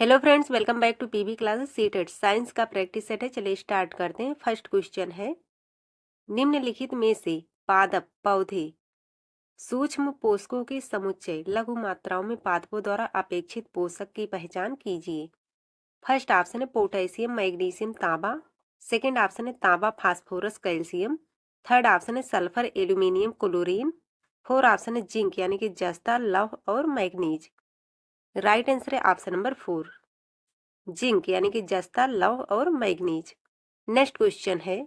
Hello friends, welcome back to PB classes CTET science का practice set है। चलिए start करते हैं। फर्स्ट क्वेश्चन है, निम्नलिखित में से पादप पौधे सूक्ष्म पोषकों के समुच्चय लघु मात्राओं में पादपों द्वारा अपेक्षित पोषक की पहचान कीजिए। फर्स्ट ऑप्शन है पोटेशियम मैग्नीशियम तांबा। सेकंड ऑप्शन है तांबा फास्फोरस कैल्शियम। थर्ड ऑप्शन है sulphur aluminium chlorine. Four option है जिंक यानी कि जस्ता लौह और मैग्नीज। राइट आंसर है ऑप्शन नंबर 4, जिंक यानी कि जस्ता लौह और मैग्नीज। नेक्स्ट क्वेश्चन है,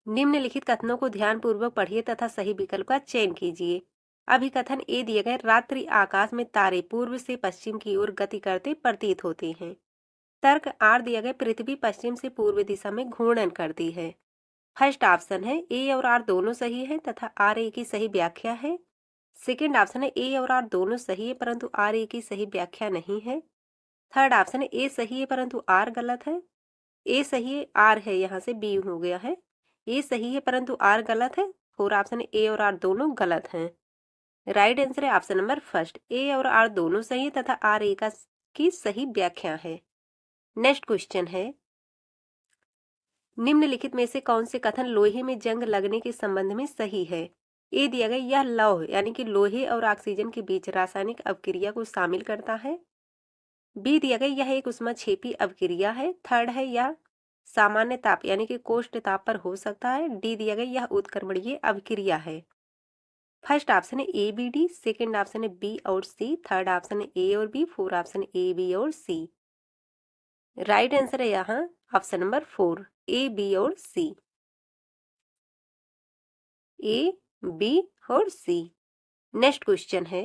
निम्नलिखित कथनों को ध्यानपूर्वक पढ़िए तथा सही विकल्प का चयन कीजिए। अभिकथन ए दिए गए, रात्रि आकाश में तारे पूर्व से पश्चिम की ओर गति करते प्रतीत होते हैं। तर्क आर दिया गया, पृथ्वी पश्चिम से पूर्व दिशा में घूर्णन करती है। फर्स्ट ऑप्शन है ए और आर दोनों सही है तथा आर ए की सही व्याख्या है। सेकेंड ऑप्शन है ए और आर दोनों सही है परंतु आर ए की सही व्याख्या नहीं है। थर्ड ऑप्शन है ए सही है परंतु आर गलत है। ए सही है, आर है, यहाँ से बी हो गया है। ए सही है परंतु आर गलत है। फोर ऑप्शन है ए और आर दोनों गलत हैं। राइट आंसर है ऑप्शन नंबर फर्स्ट, ए और आर दोनों सही है तथा आर ए का की सही व्याख्या है। नेक्स्ट क्वेश्चन है, निम्नलिखित में से कौन से कथन लोहे में जंग लगने के संबंध में सही है। ए दिया गया, यह लौह यानी कि लोहे और ऑक्सीजन के बीच रासायनिक अपक्रिया को शामिल करता है। बी दिया गया, यह एक उष्माक्षेपी अपक्रिया है। थर्ड है, यह सामान्य ताप यानी कि कोष्ठ ताप पर हो सकता है। डी दिया गया, यह उत्क्रमणीय अभिक्रिया है। फर्स्ट ऑप्शन है A B D, second option है बी और सी, थर्ड ऑप्शन है ए और B, four option A B और सी। राइट आंसर है यहाँ ऑप्शन नंबर 4, ए बी और सी। ए बी और सी। नेक्स्ट क्वेश्चन है,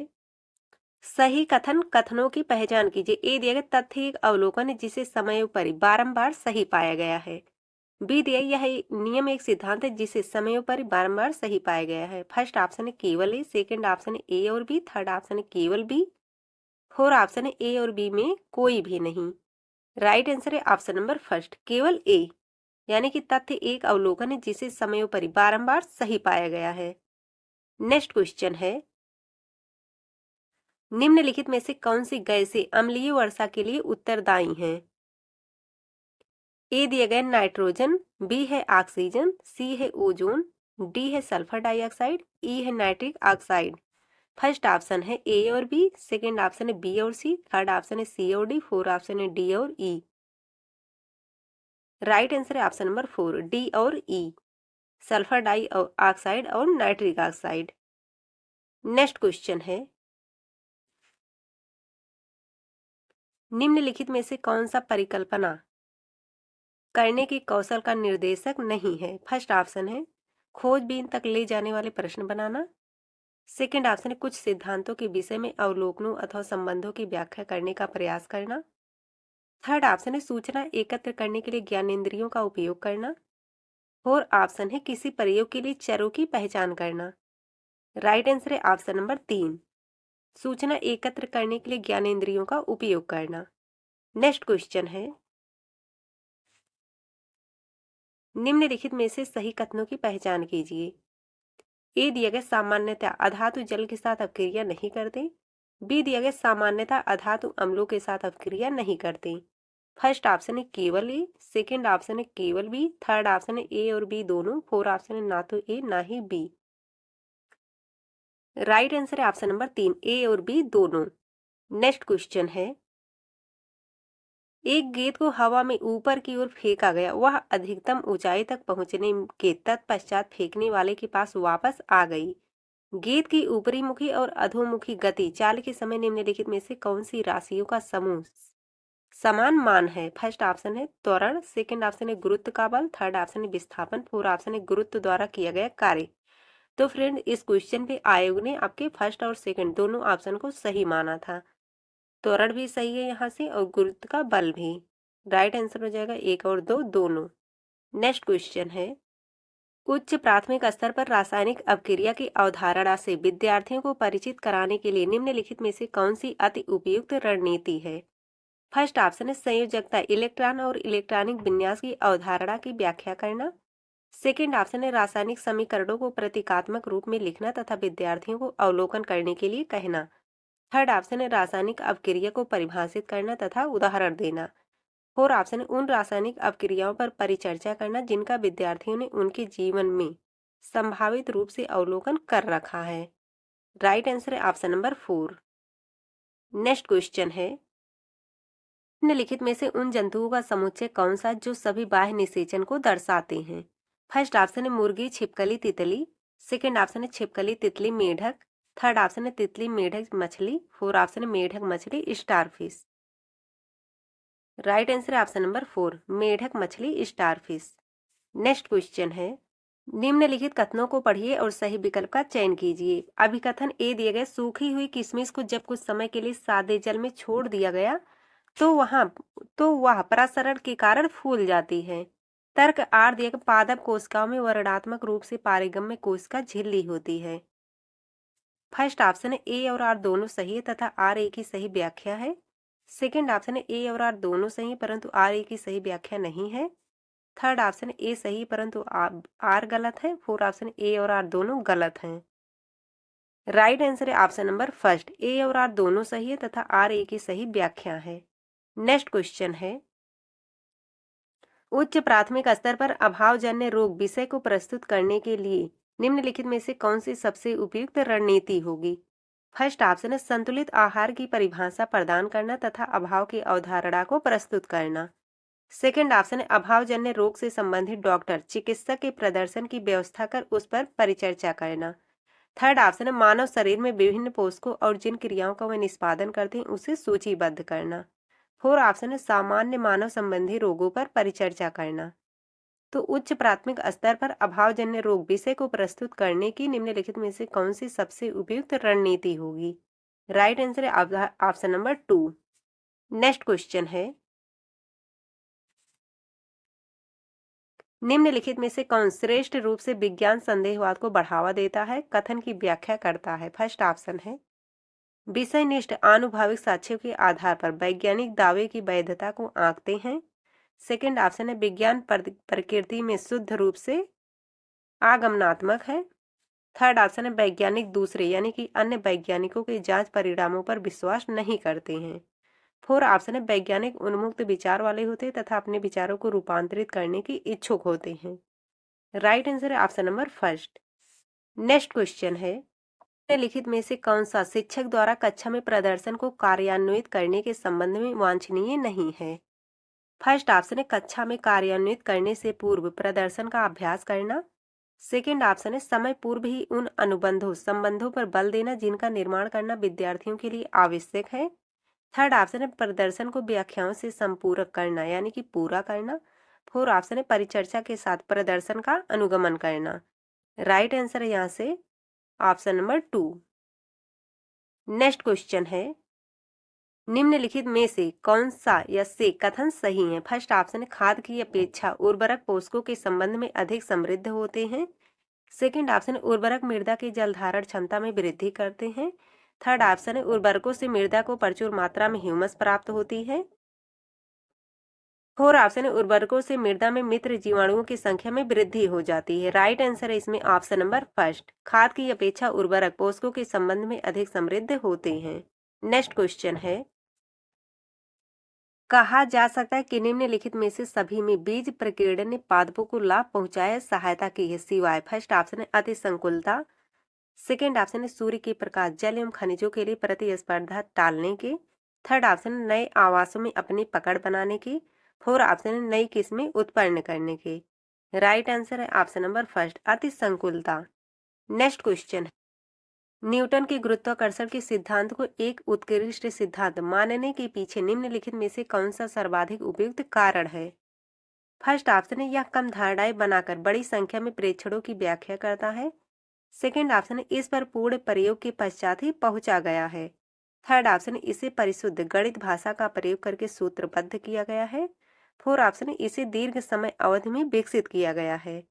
सही कथन कथनों की पहचान कीजिए। ए दिया गया, तथ्य एक अवलोकन है जिसे समयोपरि बारंबार सही पाया गया है। बी दिया, यह नियम एक सिद्धांत है जिसे समयोपरि बारंबार सही पाया गया है। फर्स्ट ऑप्शन है केवल ए, सेकंड ऑप्शन है ए और बी, थर्ड ऑप्शन है केवल बी, फोर ऑप्शन है ए और बी में कोई भी नहीं। राइट आंसर है ऑप्शन नंबर फर्स्ट, केवल ए, यानी कि तथ्य एक अवलोकन है जिसे समयोपरि बारंबार सही पाया गया है। नेक्स्ट क्वेश्चन है, निम्नलिखित में से कौन सी गैसें अम्लीय वर्षा के लिए उत्तरदायी हैं। ए दिए गए नाइट्रोजन, बी है ऑक्सीजन, सी है ओजोन, डी है सल्फर डाइऑक्साइड, ई है नाइट्रिक ऑक्साइड। फर्स्ट ऑप्शन है ए और बी, सेकंड ऑप्शन है बी और सी, थर्ड ऑप्शन है सी और डी, फोर ऑप्शन है डी और ई। राइट आंसर है ऑप्शन नंबर 4, डी और ई, सल्फर डाइऑक्साइड और नाइट्रिक ऑक्साइड। नेक्स्ट क्वेश्चन है, निम्नलिखित में से कौन सा परिकल्पना करने के कौशल का निर्देशक नहीं है। फर्स्ट ऑप्शन है खोजबीन तक ले जाने वाले प्रश्न बनाना। सेकंड ऑप्शन है कुछ सिद्धांतों के विषय में अवलोकनों अथवा संबंधों की व्याख्या करने का प्रयास करना। थर्ड ऑप्शन है सूचना एकत्र करने के लिए ज्ञानेंद्रियों का उपयोग करना। फोर ऑप्शन है किसी प्रयोग के लिए चरों की पहचान करना। राइट आंसर है ऑप्शन नंबर 3, सूचना एकत्र करने के लिए ज्ञानेंद्रियों का उपयोग करना। नेक्स्ट क्वेश्चन है, निम्नलिखित में से सही कथनों की पहचान कीजिए। ए दिया गया, सामान्यतः अधातु जल के साथ अपक्रिया नहीं करते। बी दिया गया, सामान्यतः अधातु अम्लों के साथ अपक्रिया नहीं करते। फर्स्ट ऑप्शन है केवल ए, सेकंड ऑप्शन है केवल बी, थर्ड ऑप्शन है ए और बी दोनों, फोर ऑप्शन है ना तो ए ना ही बी। राइट आंसर है ऑप्शन नंबर 3, ए और बी दोनों। नेक्स्ट क्वेश्चन है, एक गेंद को हवा में ऊपर की ओर फेंका गया, वह अधिकतम ऊंचाई तक पहुंचने के तत्पश्चात फेंकने वाले के पास वापस आ गई। गेंद की ऊपरी मुखी और अधोमुखी गति चाल के समय निम्नलिखित में से कौन सी राशियों का समूह समान मान है। फर्स्ट ऑप्शन है त्वरण, सेकंड ऑप्शन है गुरुत्व का बल, थर्ड ऑप्शन है विस्थापन, फोर ऑप्शन है गुरुत्व द्वारा किया गया कार्य। तो फ्रेंड, इस क्वेश्चन पे आयोग ने आपके फर्स्ट और सेकंड दोनों ऑप्शन को सही माना था। त्वरण भी सही है यहाँ से और गुरुत्व का बल भी। राइट आंसर हो जाएगा 1 और 2 दोनों। नेक्स्ट क्वेश्चन है, उच्च प्राथमिक स्तर पर रासायनिक अपक्रिया की अवधारणा से विद्यार्थियों को परिचित कराने के लिए निम्नलिखित में से कौन सी अति उपयुक्त रणनीति है। फर्स्ट ऑप्शन है संयोजकता, इलेक्ट्रॉन और इलेक्ट्रॉनिक विन्यास की अवधारणा की व्याख्या करना। सेकंड ऑप्शन है रासायनिक समीकरणों को प्रतीकात्मक रूप में लिखना तथा विद्यार्थियों को अवलोकन करने के लिए कहना। थर्ड ऑप्शन है रासायनिक अपक्रिया को परिभाषित करना तथा उदाहरण देना। फोर ऑप्शन है उन रासायनिक अपक्रियाओं पर परिचर्चा करना जिनका विद्यार्थियों ने उनके जीवन में संभावित रूप से अवलोकन कर रखा है। राइट आंसर है ऑप्शन नंबर 4। नेक्स्ट क्वेश्चन है निम्नलिखित में से उन जंतुओं का समुच्चय कौन सा जो सभी बाह्य निषेचन को दर्शाते हैं। फर्स्ट ऑप्शन है मुर्गी, छिपकली, तितली। सेकेंड ऑप्शन है छिपकली, तितली, मेढक। थर्ड ऑप्शन है तितली, मेढक, मछली। फोर ऑप्शन है मेढक, मछली, स्टारफिश। राइट आंसर है ऑप्शन नंबर 4, मेढक, मछली, स्टारफिश। नेक्स्ट क्वेश्चन है निम्नलिखित कथनों को पढ़िए और सही विकल्प का चयन कीजिए। अभिकथन ए दिए गए, सूखी हुई किशमिश को जब कुछ समय के लिए सादे जल में छोड़ दिया गया तो वह प्रसरण के कारण फूल जाती है। तर्क आर दिए गए, पादप कोशिकाओं में वर्णात्मक रूप से पारिगम्य कोशिका झिल्ली होती है। फर्स्ट ऑप्शन है ए और आर दोनों सही है तथा आर ए की सही व्याख्या है। सेकेंड ऑप्शन है ए और आर दोनों सही है परंतु आर ए की सही व्याख्या नहीं है। थर्ड ऑप्शन ए सही परंतु आर गलत है। फोर ऑप्शन ए और आर दोनों गलत हैं। राइट आंसर है ऑप्शन नंबर फर्स्ट, ए और आर दोनों सही है तथा आर ए की सही व्याख्या है। नेक्स्ट क्वेश्चन है उच्च प्राथमिक स्तर पर अभावजन्य रोग विषय को प्रस्तुत करने के लिए निम्नलिखित में से कौन सी सबसे उपयुक्त रणनीति होगी। फर्स्ट ऑप्शन है संतुलित आहार की परिभाषा प्रदान करना तथा अभाव की अवधारणा को प्रस्तुत करना। सेकेंड ऑप्शन है अभावजन्य रोग से संबंधित डॉक्टर चिकित्सक के प्रदर्शन की व्यवस्था कर उस पर परिचर्चा करना। थर्ड ऑप्शन है मानव शरीर में विभिन्न पोषकों और जिन क्रियाओं का वे निष्पादन करते हैं उसे सूचीबद्ध करना। फोर ऑप्शन है सामान्य मानव संबंधी रोगों पर परिचर्चा करना। तो उच्च प्राथमिक स्तर पर अभावजन्य रोग विषय को प्रस्तुत करने की निम्नलिखित में से कौन सी सबसे उपयुक्त रणनीति होगी। राइट आंसर है ऑप्शन नंबर 2। नेक्स्ट क्वेश्चन है निम्नलिखित में से कौन श्रेष्ठ रूप से विज्ञान संदेहवाद को बढ़ावा देता है, कथन की व्याख्या करता है। फर्स्ट ऑप्शन है विषयनिष्ठ आनुभाविक साक्ष्यों के आधार पर वैज्ञानिक दावे की वैधता को आंकते हैं। सेकेंड ऑप्शन है विज्ञान प्रकृति में शुद्ध रूप से आगमनात्मक है। थर्ड ऑप्शन है वैज्ञानिक दूसरे यानी कि अन्य वैज्ञानिकों के जांच परिणामों पर विश्वास नहीं करते हैं। फोर ऑप्शन है वैज्ञानिक उन्मुक्त विचार वाले होते तथा अपने विचारों को रूपांतरित करने की इच्छुक होते हैं। राइट आंसर है option number first. Next question है निम्नलिखित में से कौन सा शिक्षक द्वारा कक्षा में प्रदर्शन को कार्यान्वित करने के संबंध में वांछनीय नहीं है। फर्स्ट ऑप्शन है कक्षा में कार्यान्वित करने से पूर्व प्रदर्शन का अभ्यास करना। सेकेंड ऑप्शन है समय पूर्व ही उन संबंधों पर बल देना जिनका निर्माण करना विद्यार्थियों के लिए आवश्यक है। थर्ड ऑप्शन है प्रदर्शन को व्याख्याओं से संपूरक करना यानी कि पूरा करना। फोर ऑप्शन है परिचर्चा के साथ प्रदर्शन का अनुगमन करना। राइट आंसर है यहाँ से ऑप्शन नंबर 2। नेक्स्ट क्वेश्चन है निम्नलिखित में से कौन सा या से कथन सही है। फर्स्ट ऑप्शन है खाद की अपेक्षा उर्वरक पोषकों के संबंध में अधिक समृद्ध होते हैं। सेकेंड ऑप्शन है उर्वरक मृदा की जल धारण क्षमता में वृद्धि करते हैं। थर्ड ऑप्शन है उर्वरकों से मृदा को प्रचुर मात्रा में ह्यूमस प्राप्त होती है। फोर ऑप्शन है उर्वरकों से मृदा में मित्र जीवाणुओं की संख्या में वृद्धि हो जाती है। राइट आंसर है इसमें ऑप्शन नंबर फर्स्ट, खाद की अपेक्षा उर्वरक पोषकों के संबंध में अधिक समृद्ध होते हैं। नेक्स्ट क्वेश्चन है कहा जा सकता है कि निम्नलिखित में से सभी में बीज प्रकीर्णन ने पादपों को लाभ पहुंचाया सहायता की है सिवाय। फर्स्ट ऑप्शन है अति संकुलता। सेकेंड ऑप्शन है सूर्य के प्रकाश जल एवं खनिजों के लिए प्रतिस्पर्धा टालने के। थर्ड ऑप्शन है नए आवासों में अपनी पकड़ बनाने की। फोर ऑप्शन है नई किस्में उत्पन्न करने के। राइट आंसर है ऑप्शन नंबर फर्स्ट, अति संकुलता। नेक्स्ट क्वेश्चन है न्यूटन के गुरुत्वाकर्षण के सिद्धांत को एक उत्कृष्ट सिद्धांत मानने के पीछे निम्नलिखित में से कौन सा सर्वाधिक उपयुक्त कारण है। फर्स्ट ऑप्शन है यह कम धारणाएं बनाकर बड़ी संख्या में प्रेक्षणों की व्याख्या करता है। सेकेंड ऑप्शन है इस पर पूर्ण प्रयोग के पश्चात ही पहुंचा गया है। थर्ड ऑप्शन है इसे परिशुद्ध गणित भाषा का प्रयोग करके सूत्रबद्ध किया गया है। फोर ऑप्शन है इसे दीर्घ समय अवधि में विकसित किया गया है।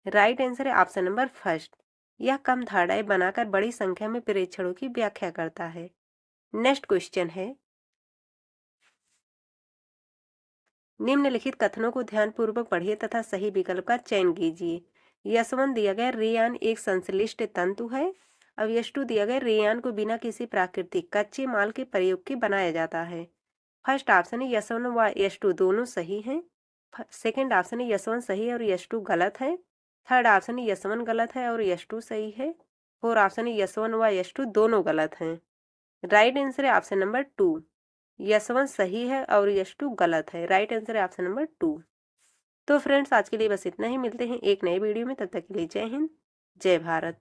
राइट आंसर है ऑप्शन नंबर फर्स्ट, यह कम धारणाएं बनाकर बड़ी संख्या में प्रेक्षणों की व्याख्या करता है। नेक्स्ट क्वेश्चन है निम्नलिखित कथनों को ध्यानपूर्वक पढ़िए तथा सही विकल्प का चयन कीजिए। यशवंत दिया गया रेयान एक संश्लिष्ट तंतु है। अब यश2 दिया गया, रेयान को बिना किसी प्राकृतिक कच्चे माल के प्रयोग के बनाया जाता है। फर्स्ट ऑप्शन है यश1 व यश2 दोनों सही हैं। सेकंड ऑप्शन है यश1 सही है और यश2 गलत है। थर्ड ऑप्शन है यश1 गलत है और यश2 सही है। फोर ऑप्शन है यश1 व यश2 दोनों गलत हैं। राइट आंसर है ऑप्शन नंबर 2, यश1 सही है और यश2 गलत है। राइट आंसर है ऑप्शन नंबर 2। तो फ्रेंड्स आज के लिए बस इतना ही, मिलते हैं एक नए वीडियो में, तब तक के लिए जय हिंद, जय भारत।